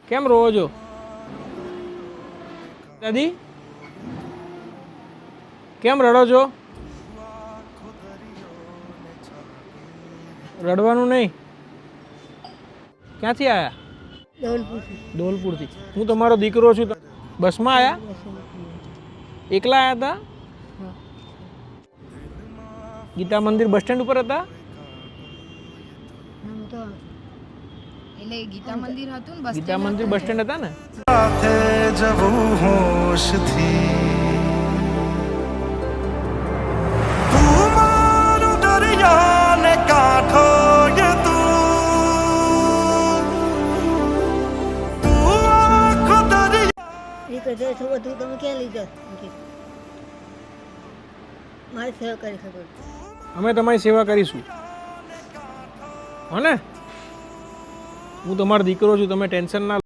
કેમ રોવો છો દાદી? કેમ રડો છો? રડવાનું નહીં. ક્યાંથી આવ્યા? ધોલપુરથી. હું તમારો દીકરો છું. બસમાં આવ્યા? એકલા આવ્યા હતા? ગીતા મંદિર બસ સ્ટેન્ડ ઉપર હતા? એટલે ગીતા મંદિર હતું ને, ગીતા મંદિર બસ સ્ટેન્ડ હતા ને? સાથે જવું હોશથી તું મારું દરિયાને કાંઠો એ તું આખો દરિયા એ કહે છે બધું તમે ક્યાં લીધો મારી સેવા કરી શકો. અમે તમારી સેવા કરીશું, હો ને? હું તમારો દીકરો છું, તમે ટેન્શન ના